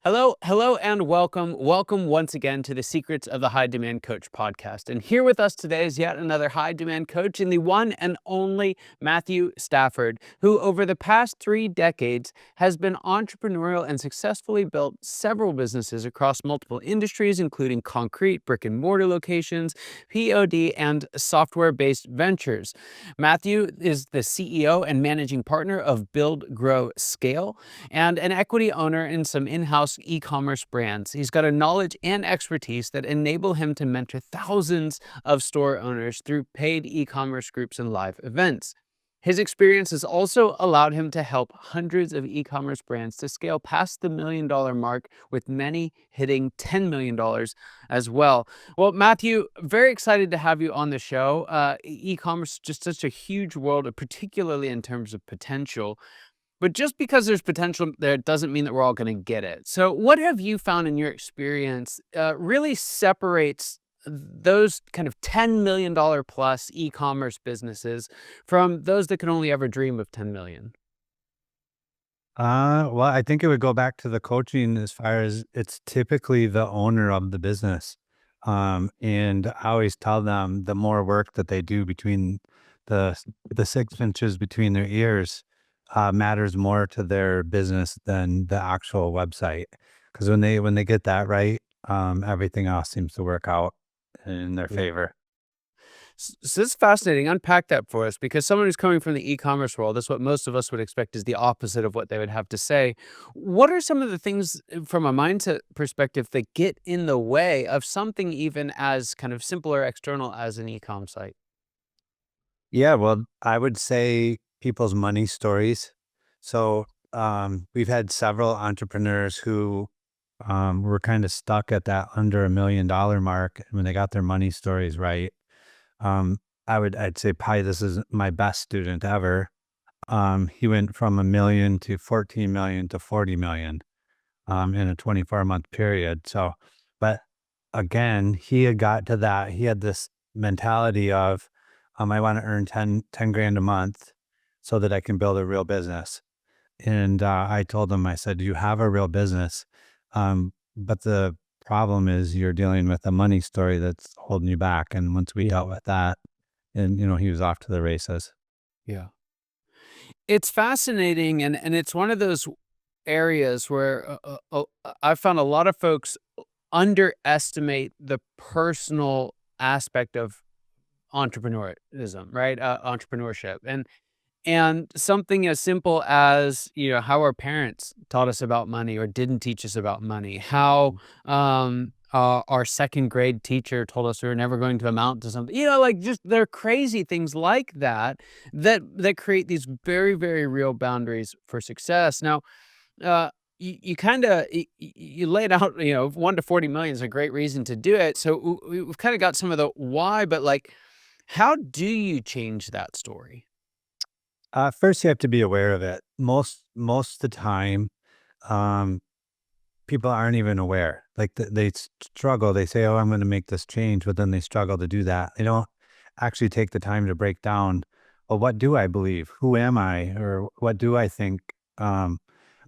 Hello, and welcome. Welcome once again to the Secrets of the High Demand Coach podcast. And here with us today is yet another high demand coach in the one and only Matthew Stafford, who over the past 3 decades has been entrepreneurial and successfully built several businesses across multiple industries, including concrete, brick-and-mortar locations, POD, and software-based ventures. Matthew is the CEO and managing partner of Build, Grow, Scale, and an equity owner in some in-house e-commerce brands. He's got a knowledge and expertise that enable him to mentor thousands of store owners through paid e-commerce groups and live events. His experience has also allowed him to help hundreds of e-commerce brands to scale past the $1 million mark, with many hitting $10 million as well. Well, Matthew, very excited to have you on the show. E-commerce is just such a huge world, particularly in terms of potential. But just because there's potential there doesn't mean that we're all going to get it. So, what have you found in your experience really separates those kind of $10 million plus e-commerce businesses from those that can only ever dream of 10 million? Well, I think it would go back to the coaching as far as it's typically the owner of the business. And I always tell them the more work that they do between the the 6 inches between their ears matters more to their business than the actual website. Because when they get that right, everything else seems to work out in their favor. So this is fascinating. Unpack that for us, because someone who's coming from the e-commerce world, that's what most of us would expect is the opposite of what they would have to say. What are some of the things from a mindset perspective that get in the way of something even as kind of simple or external as an e-com site? Yeah, well, I would say people's money stories. So we've had several entrepreneurs who were kind of stuck at that under $1 million mark. When they got their money stories right, um, I'd say probably this is my best student ever. He went from 1 million to 14 million to 40 million in a 24-month period. So, but again, he had got to that. He had this mentality of, I want to earn 10 grand a month so that I can build a real business. And I told him, I said, you have a real business. But the problem is you're dealing with a money story that's holding you back. And once we dealt with that, and he was off to the races. Yeah. It's fascinating, and it's one of those areas where I found a lot of folks underestimate the personal aspect of entrepreneurism, right? Entrepreneurship, and something as simple as, how our parents taught us about money or didn't teach us about money, how our second grade teacher told us we were never going to amount to something, like, just they're crazy things like that that create these very, very real boundaries for success. Now, you kind of you laid out, 1 to 40 million is a great reason to do it. So we've kind of got some of the why, but like, how do you change that story? First, you have to be aware of it. Most of the time, um, people aren't even aware. Like they struggle. They say, "Oh, I'm going to make this change," but then they struggle to do that. They don't actually take the time to break down. Well, what do I believe? Who am I? Or what do I think Yeah.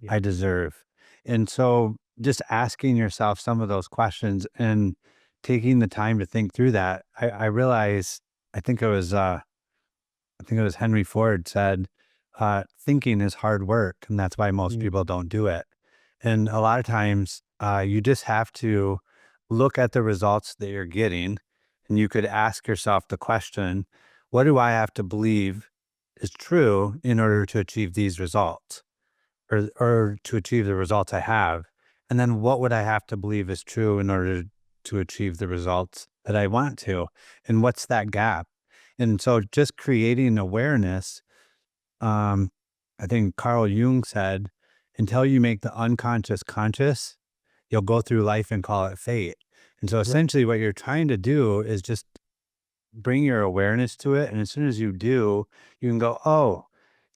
I deserve? And so, just asking yourself some of those questions and taking the time to think through that. I realize. I think it was. I think it was Henry Ford said, "Thinking is hard work, and that's why most Mm. people don't do it." And a lot of times, you just have to look at the results that you're getting, and you could ask yourself the question, what do I have to believe is true in order to achieve these results, or to achieve the results I have? And then what would I have to believe is true in order to achieve the results that I want to? And what's that gap? And so just creating awareness, um, I think Carl Jung said, until you make the unconscious conscious, you'll go through life and call it fate. And so Right. essentially what you're trying to do is just bring your awareness to it. And as soon as you do, you can go, oh,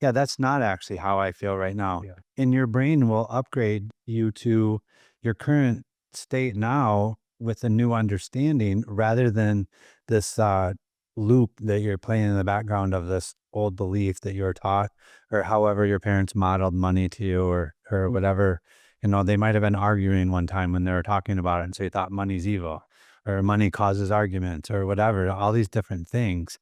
yeah, that's not actually how I feel right now. Yeah. And your brain will upgrade you to your current state now with a new understanding rather than this loop that you're playing in the background of this old belief that you were taught or however your parents modeled money to you or Mm. whatever They might have been arguing one time when they were talking about it, and so you thought money's evil, or money causes arguments, or whatever, all these different things.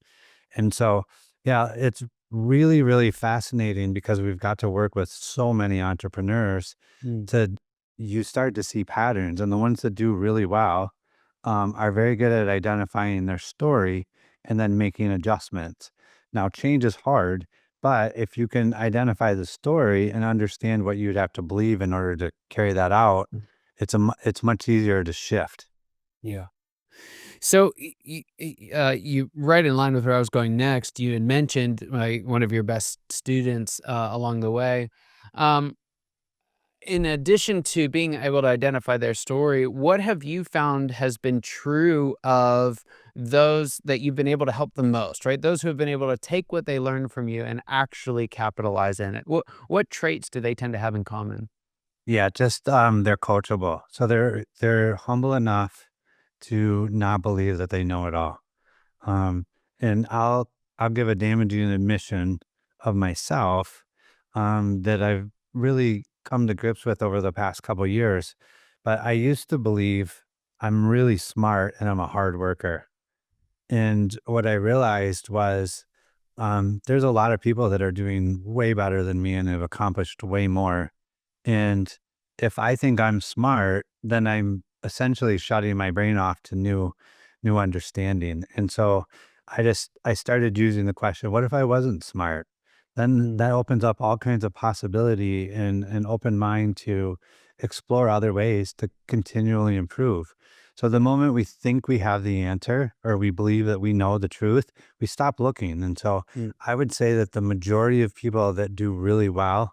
And so, yeah, it's really, really fascinating because we've got to work with so many entrepreneurs Mm. to you start to see patterns. And the ones that do really well are very good at identifying their story and then making adjustments. Now, change is hard, but if you can identify the story and understand what you'd have to believe in order to carry that out, it's much easier to shift. Yeah. So you right in line with where I was going next. You had mentioned like one of your best students along the way. Um, in addition to being able to identify their story, what have you found has been true of those that you've been able to help the most? Right, those who have been able to take what they learned from you and actually capitalize in it. What traits do they tend to have in common? Yeah, just they're coachable. So they're humble enough to not believe that they know it all. Um, and I'll give a damaging admission of myself that I've really come to grips with over the past couple years. But I used to believe I'm really smart and I'm a hard worker. And what I realized was there's a lot of people that are doing way better than me and have accomplished way more. And if I think I'm smart, then I'm essentially shutting my brain off to new understanding. And so I started using the question, what if I wasn't smart? Then Mm, that opens up all kinds of possibility and an open mind to explore other ways to continually improve. So the moment we think we have the answer or we believe that we know the truth, we stop looking. And so mm, I would say that the majority of people that do really well,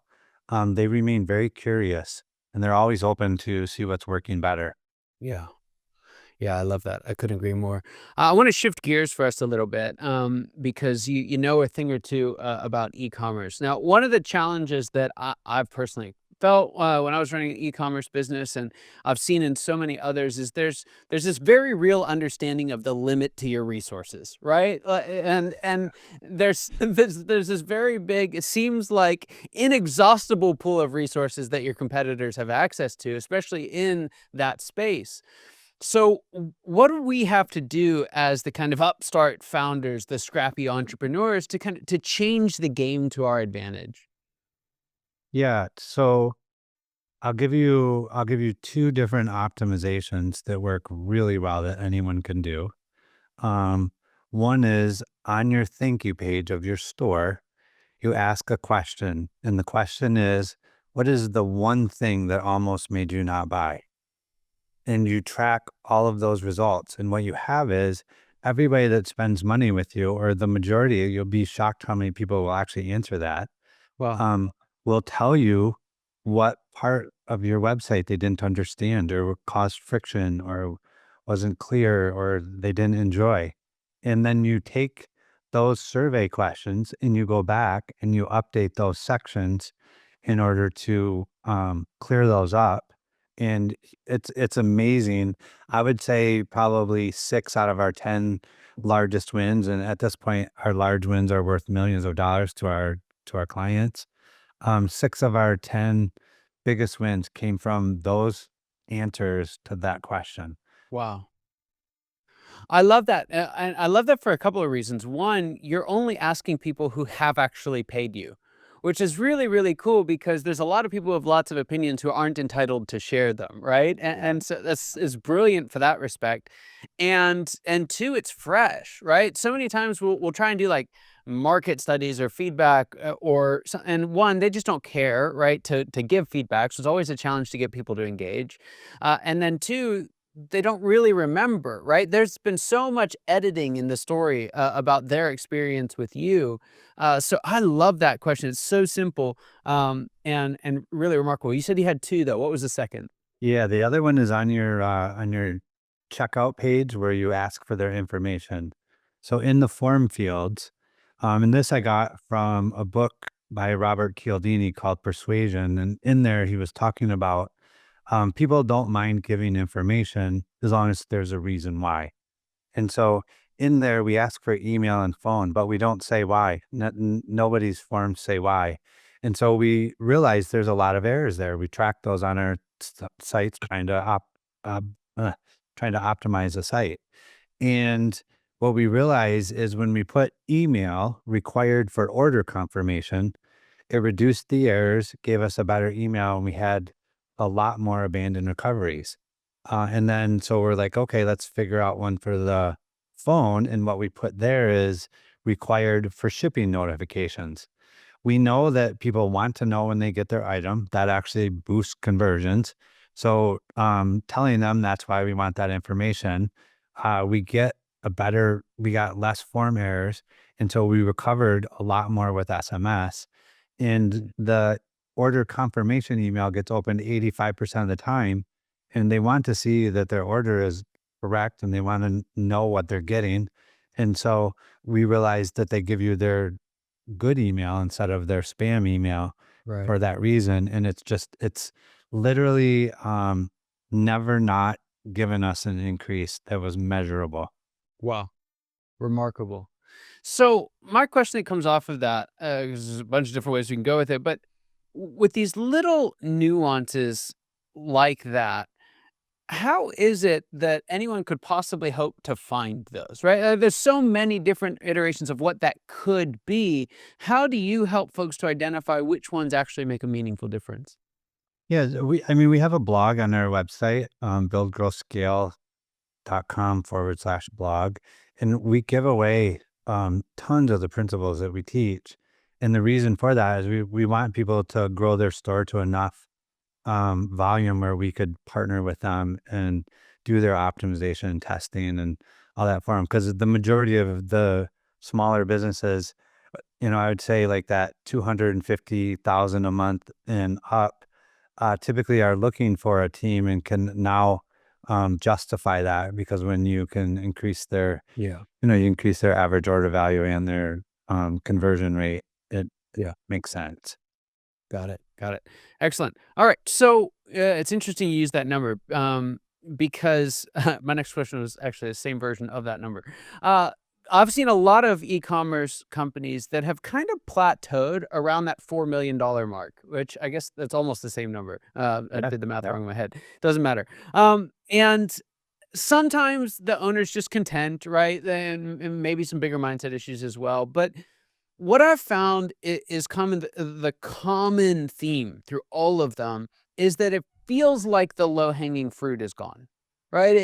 they remain very curious and they're always open to see what's working better. yeah. Yeah, I love that. I couldn't agree more. I want to shift gears for us a little bit because you know a thing or two about e-commerce. Now, one of the challenges that I've personally felt when I was running an e-commerce business, and I've seen in so many others, is there's this very real understanding of the limit to your resources, right? And there's this very big, it seems like inexhaustible pool of resources that your competitors have access to, especially in that space. So, what do we have to do as the kind of upstart founders, the scrappy entrepreneurs, to kind of to change the game to our advantage? Yeah. So I'll give you two different optimizations that work really well that anyone can do. Um, One is on your thank you page of your store, you ask a question, and the question is, what is the one thing that almost made you not buy? And you track all of those results. And what you have is everybody that spends money with you, or the majority, you'll be shocked how many people will actually answer that, Well, um, will tell you what part of your website they didn't understand or caused friction or wasn't clear or they didn't enjoy. And then you take those survey questions and you go back and you update those sections in order to clear those up. And it's amazing. I would say probably 6 out of our 10 largest wins, and at this point, our large wins are worth millions of dollars to our clients. 6 of our 10 biggest wins came from those answers to that question. wow. I love that, and I love that for a couple of reasons. One, you're only asking people who have actually paid you, which is really, really cool because there's a lot of people who have lots of opinions who aren't entitled to share them, right? And so that's is brilliant for that respect. And two, it's fresh, right? So many times we'll try and do like market studies or feedback and one they just don't care, right, to give feedback, so it's always a challenge to get people to engage, and then two, they don't really remember, right? There's been so much editing in the story about their experience with you. So I love that question. It's so simple and really remarkable. You said you had two though. What was the second? Yeah, the other one is on your checkout page where you ask for their information. So in the form fields, and this I got from a book by Robert Cialdini called Persuasion, and in there he was talking about people don't mind giving information as long as there's a reason why. And so in there, we ask for email and phone, but we don't say why. Nobody's forms say why. And so we realized there's a lot of errors there. We track those on our sites, uh, uh, trying to optimize the site. And what we realize is when we put email required for order confirmation, it reduced the errors, gave us a better email, and we had a lot more abandoned recoveries. And then so we're like, okay, let's figure out one for the phone. And what we put there is required for shipping notifications. We know that people want to know when they get their item. That actually boosts conversions. So telling them that's why we want that information, we got less form errors. And so we recovered a lot more with SMS. And the order confirmation email gets opened 85% of the time. And they want to see that their order is correct and they want to know what they're getting. And so we realized that they give you their good email instead of their spam email Right. for that reason. And it's literally never not given us an increase that was measurable. Wow. Remarkable. So my question that comes off of that, 'cause there's a bunch of different ways we can go with it, but with these little nuances like that, how is it that anyone could possibly hope to find those, right? There's so many different iterations of what that could be. How do you help folks to identify which ones actually make a meaningful difference? Yeah, I mean, we have a blog on our website, buildgrowscale.com/blog, and we give away tons of the principles that we teach. And the reason for that is we want people to grow their store to enough volume where we could partner with them and do their optimization and testing and all that for them. Because the majority of the smaller businesses, I would say like that 250,000 a month and up, typically are looking for a team and can now justify that because when you can increase Yeah. you increase their average order value and their conversion rate, it makes sense. Got it. Got it. Excellent. All right. So it's interesting you use that number because my next question was actually the same version of that number. Uh, I've seen a lot of e-commerce companies that have kind of plateaued around that $4 million mark, which I guess that's almost the same number. I Yeah. did the math Yep. wrong in my head. Doesn't matter. And sometimes the owner's just content, right? And maybe some bigger mindset issues as well. But what I've found is common the common theme through all of them is that it feels like the low-hanging fruit is gone, right?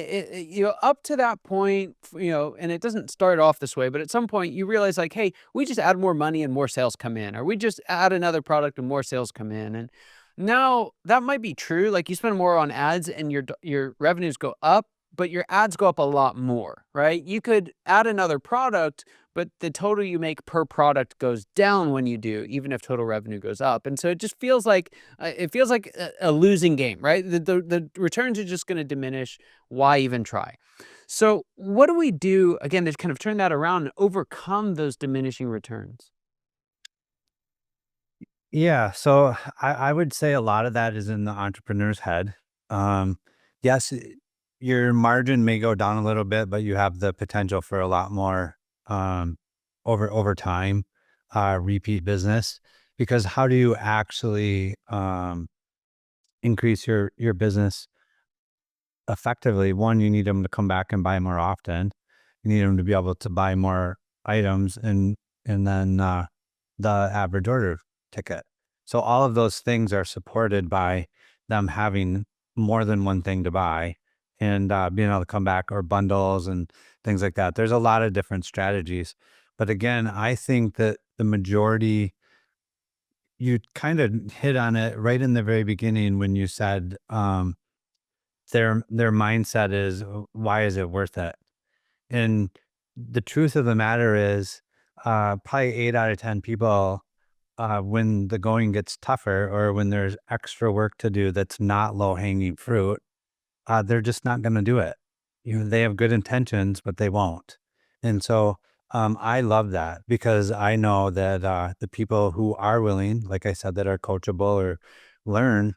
Up to that point, and it doesn't start off this way, but at some point you realize like, "Hey, we just add more money and more sales come in," or, "We just add another product and more sales come in," and now that might be true, like, you spend more on ads and your revenues go up, but your ads go up a lot more, right? You could add another product, but the total you make per product goes down when you do, even if total revenue goes up. And so it just feels like a losing game, right? The returns are just going to diminish. Why even try? So what do we do again to kind of turn that around and overcome those diminishing returns? Yeah, so I would say a lot of that is in the entrepreneur's head. Um, yes, your margin may go down a little bit, but you have the potential for a lot more um, over time, repeat business. Because how do you actually increase your business effectively? One, you need them to come back and buy more often. You need them to be able to buy more items and then the average order ticket. So all of those things are supported by them having more than one thing to buy and being able to come back or bundles and things like that. There's a lot of different strategies. But again, I think that the majority, you kind of hit on it right in the very beginning when you said their mindset is, why is it worth it? And the truth of the matter is, probably 8 out of 10 people, when the going gets tougher or when there's extra work to do that's not low-hanging fruit, they're just not gonna do it. They have good intentions, but they won't. And so, I love that because I know that, the people who are willing, like I said, that are coachable or learn,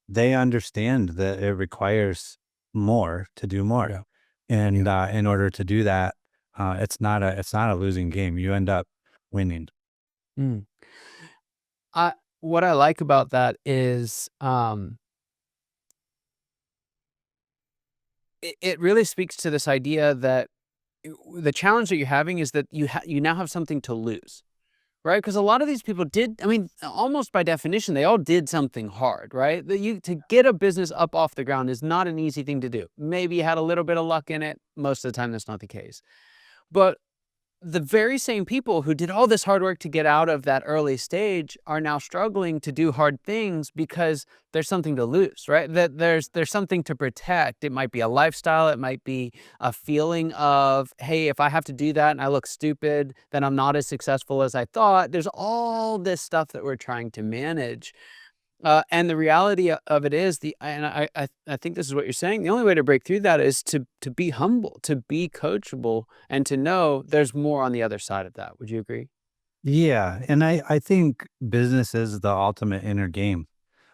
they understand that it requires more to do more. Yeah. And, Yeah. in order to do that, it's not a losing game. You end up winning. Mm. I what I like about that is, it really speaks to this idea that the challenge that you're having is that you now have something to lose, right? Because a lot of these people did, I mean, almost by definition, they all did something hard, right? That you to get a business up off the ground is not an easy thing to do. Maybe you had a little bit of luck in it. Most of the time, that's not the case. But the very same people who did all this hard work to get out of that early stage are now struggling to do hard things because there's something to lose, right? That there's something to protect. It might be a lifestyle, it might be a feeling of, hey, if I have to do that and I look stupid, then I'm not as successful as I thought. There's all this stuff that we're trying to manage. And the reality of it is and I think this is what you're saying. The only way to break through that is to be humble, to be coachable, and to know there's more on the other side of that. Would you agree? Yeah, and I think business is the ultimate inner game.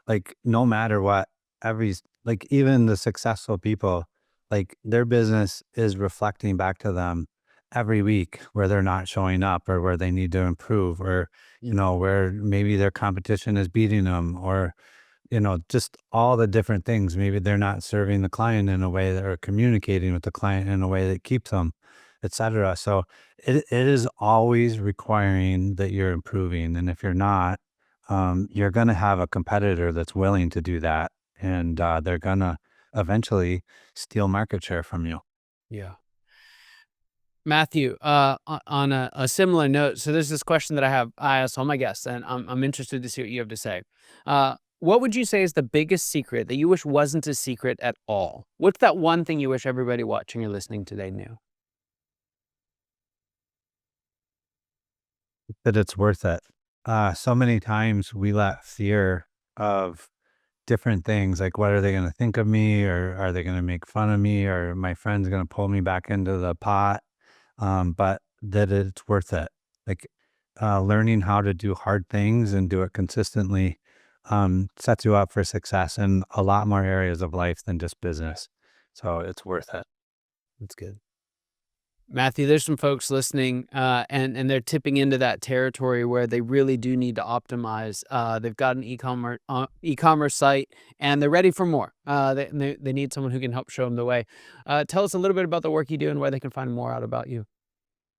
Like, no matter what, like, even the successful people, like, their business is reflecting back to them every week where they're not showing up or where they need to improve or, where maybe their competition is beating them or, just all the different things. Maybe they're not serving the client in a way that or communicating with the client in a way that keeps them, et cetera. So it is always requiring that you're improving. And if you're not, you're going to have a competitor that's willing to do that. And they're going to eventually steal market share from you. Yeah. Matthew, on a similar note, so there's this question that I ask all my guests, and I'm interested to see what you have to say. What would you say is the biggest secret that you wish wasn't a secret at all? What's that one thing you wish everybody watching or listening today knew? That it's worth it. So many times we let fear of different things, like what are they gonna think of me, or are they gonna make fun of me, or my friend's gonna pull me back into the pot, but that it's worth it. Like, learning how to do hard things and do it consistently, sets you up for success in a lot more areas of life than just business. So it's worth it. That's good. Matthew, there's some folks listening, and they're tipping into that territory where they really do need to optimize. They've got an e-commerce site, and they're ready for more. They need someone who can help show them the way. Tell us a little bit about the work you do and where they can find more out about you.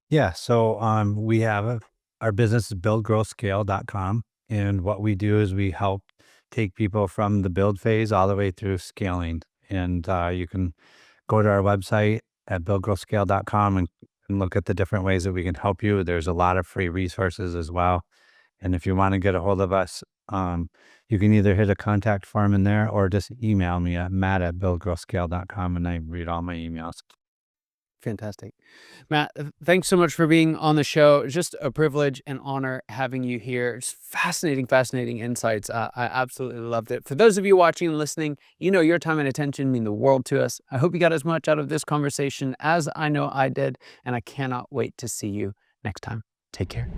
Yeah. So we have our business is buildgrowscale.com. And what we do is we help take people from the build phase all the way through scaling. And you can go to our website at buildgrowscale.com and look at the different ways that we can help you. There's a lot of free resources as well. And if you want to get a hold of us, you can either hit a contact form in there or just email me at matt@buildgrowscale.com and I read all my emails. Fantastic. Matt, thanks so much for being on the show. It's just a privilege and honor having you here. It's fascinating, fascinating insights. I absolutely loved it. For those of you watching and listening, your time and attention mean the world to us. I hope you got as much out of this conversation as I know I did, and I cannot wait to see you next time. Take care.